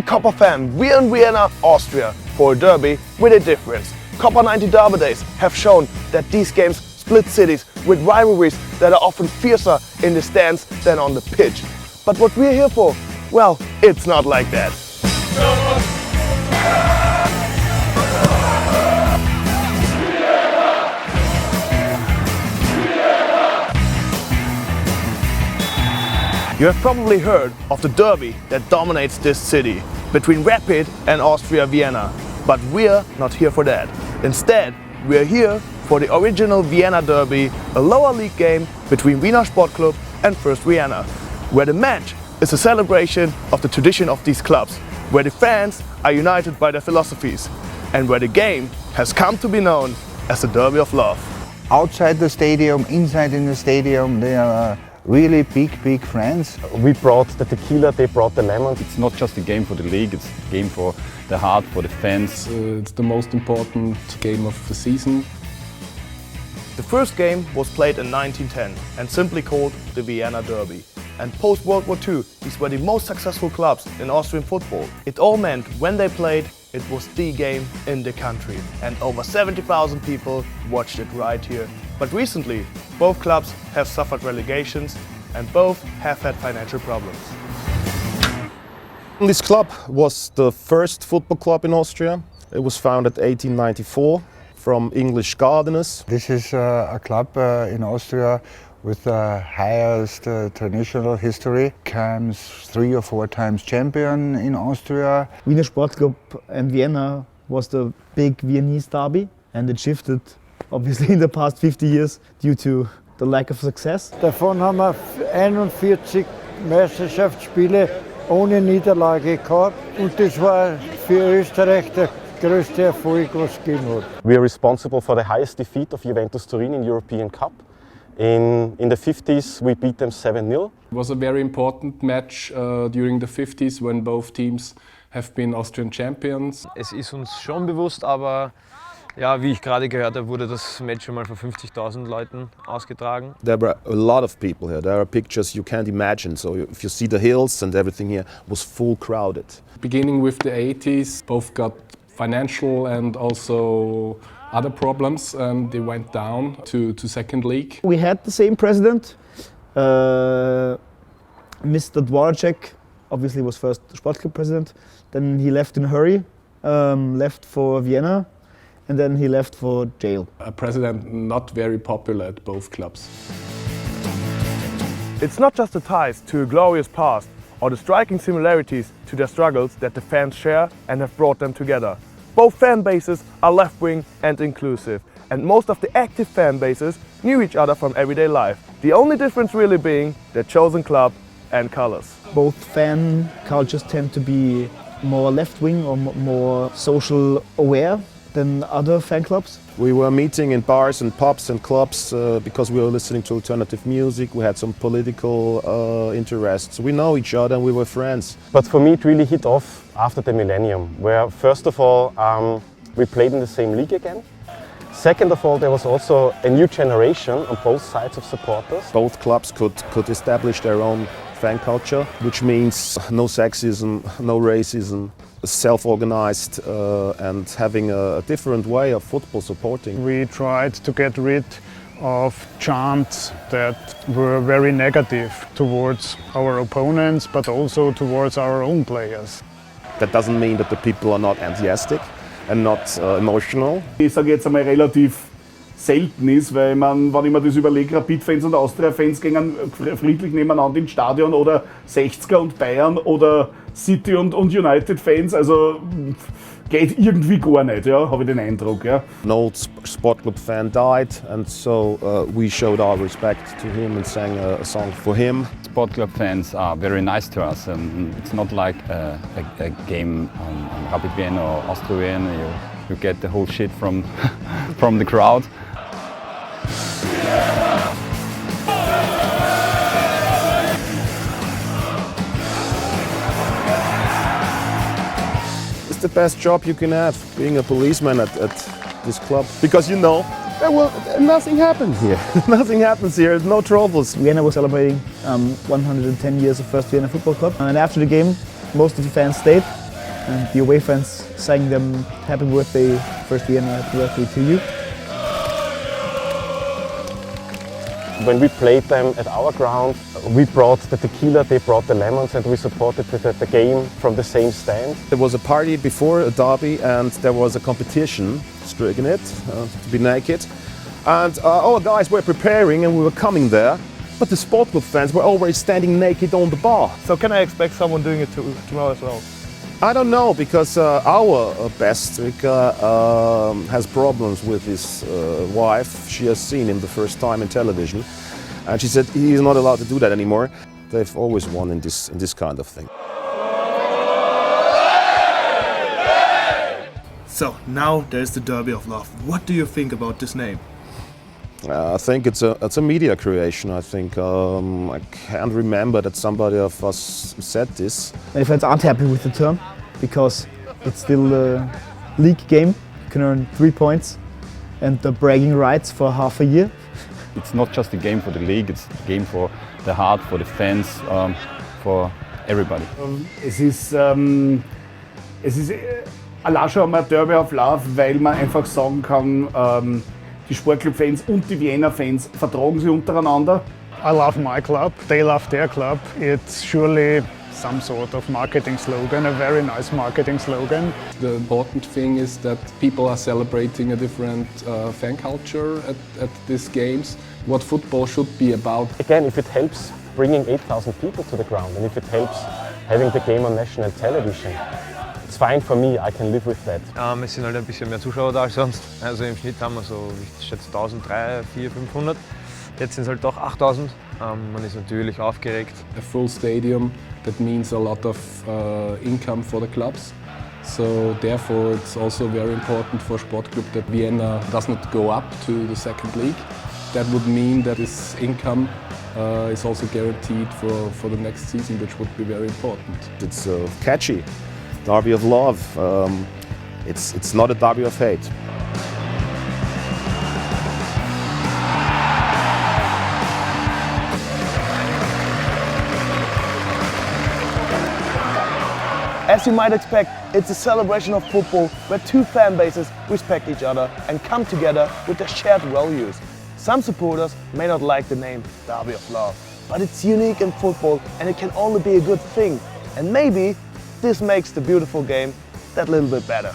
Hey Copper fam, we're in Vienna, Austria for a derby with a difference. Copper 90 Derby days have shown that these games split cities with rivalries that are often fiercer in the stands than on the pitch. But what we're here for, well, it's not like that. You have probably heard of the derby that dominates this city between Rapid and Austria Vienna. But we're not here for that. Instead, we're here for the original Vienna derby, a lower league game between Wiener Sportclub and First Vienna, where the match is a celebration of the tradition of these clubs, where the fans are united by their philosophies, and where the game has come to be known as the Derby of Love. Outside the stadium, inside in the stadium, they are really big friends. We brought the tequila, they brought the lemon. It's not just a game for the league, it's a game for the heart, for the fans. It's the most important game of the season. The first game was played in 1910 and simply called the Vienna Derby. And post-World War II, these were the most successful clubs in Austrian football. It all meant when they played, it was the game in the country. And over 70,000 people watched it right here. But recently, both clubs have suffered relegations and both have had financial problems. This club was the first football club in Austria. It was founded 1894 from English gardeners. This is a club in Austria with the highest traditional history. Comes 3 or 4 times champion in Austria. Wiener Sportclub and Vienna was the big Viennese derby, and it shifted obviously in the past 50 years due to the lack of success. Davon haben wir 41 Meisterschaftsspiele ohne Niederlage gehabt und das war für Österreich der größte Erfolg, was es gegeben hat. We are responsible for the highest defeat of Juventus Turin in European Cup. In the 50s we beat them 7-0. It was a very important match during the 50s when both teams have been Austrian champions. Es ist uns schon bewusst, aber ja, wie ich gerade gehört habe, wurde das Match schon mal vor 50.000 Leuten ausgetragen. There were a lot of people here. There are pictures you can't imagine. So if you see the hills and everything here was full crowded. Beginning with the 80s, both got financial and also other problems and they went down to second league. We had the same president, Mr. Dvoracek, obviously was first Sportclub president. Then he left in a hurry, left for Vienna. And then he left for jail. A president not very popular at both clubs. It's not just the ties to a glorious past or the striking similarities to their struggles that the fans share and have brought them together. Both fan bases are left-wing and inclusive, and most of the active fan bases knew each other from everyday life. The only difference really being their chosen club and colors. Both fan cultures tend to be more left-wing or more social aware than other fan clubs. We were meeting in bars and pubs and clubs because we were listening to alternative music. We had some political interests. We know each other and we were friends. But for me it really hit off after the millennium, where first of all we played in the same league again. Second of all, there was also a new generation on both sides of supporters. Both clubs could establish their own fan culture, which means no sexism, no racism, self-organized and having a different way of football supporting. We tried to get rid of chants that were very negative towards our opponents, but also towards our own players. That doesn't mean that the people are not enthusiastic and not emotional. Ich sage jetzt einmal relativ selten ist, weil wenn ich mir das überlege, Rapid-Fans und Austria-Fans gehen friedlich nebeneinander ins Stadion oder 60er und Bayern oder City und United-Fans, also geht irgendwie gar nicht, ja, habe ich den Eindruck. Ja. An old Sportclub fan died and so we showed our respect to him and sang a song for him. Sportclub fans are very nice to us and it's not like a game on Rapid Vienna or Austria Vienna. You get the whole shit from the crowd. It's the best job you can have, being a policeman at this club. Because you know, nothing happens here. Nothing happens here, no troubles. Vienna was celebrating 110 years of First Vienna Football Club. And after the game, most of the fans stayed and the away fans sang them happy birthday, first Vienna, happy birthday to you. When we played them at our ground, we brought the tequila, they brought the lemons, and we supported the game from the same stand. There was a party before a derby and there was a competition, striking it, to be naked. And our guys were preparing and we were coming there, but the sport club fans were already standing naked on the bar. So can I expect someone doing it tomorrow as well? I don't know, because our best has problems with his wife. She has seen him the first time in television, and she said he's not allowed to do that anymore. They've always won in this kind of thing. So now there's the Derby of Love. What do you think about this name? I think it's a media creation. I think I can't remember that somebody of us said this. Many fans aren't happy with the term because it's still a league game. You can earn 3 points and the bragging rights for half a year. It's not just a game for the league, it's a game for the heart, for the fans, for everybody. Es ist allein schon einmal Derby of Love, weil man einfach sagen kann, die Sportclub-Fans und die Vienna-Fans vertragen sich untereinander. I love my club, they love their club. It's surely some sort of marketing slogan, a very nice marketing slogan. The important thing is that people are celebrating a different fan culture at these games. What football should be about. Again, if it helps bringing 8,000 people to the ground and if it helps having the game on national television, it's fine for me, I can live with that. Es sind halt ein bisschen mehr Zuschauer da als sonst. Also im Schnitt haben wir so, ich schätze 1.300, 400, 500. Jetzt sind es halt doch 8.000. Man ist natürlich aufgeregt. A full stadium, that means a lot of income for the clubs. So therefore it's also very important for Sportclub that Vienna does not go up to the second league. That would mean that this income is also guaranteed for the next season, which would be very important. It's catchy. Derby of love. It's not a derby of hate. As you might expect, it's a celebration of football where two fan bases respect each other and come together with their shared values. Some supporters may not like the name Derby of Love, but it's unique in football and it can only be a good thing. And maybe this makes the beautiful game that little bit better.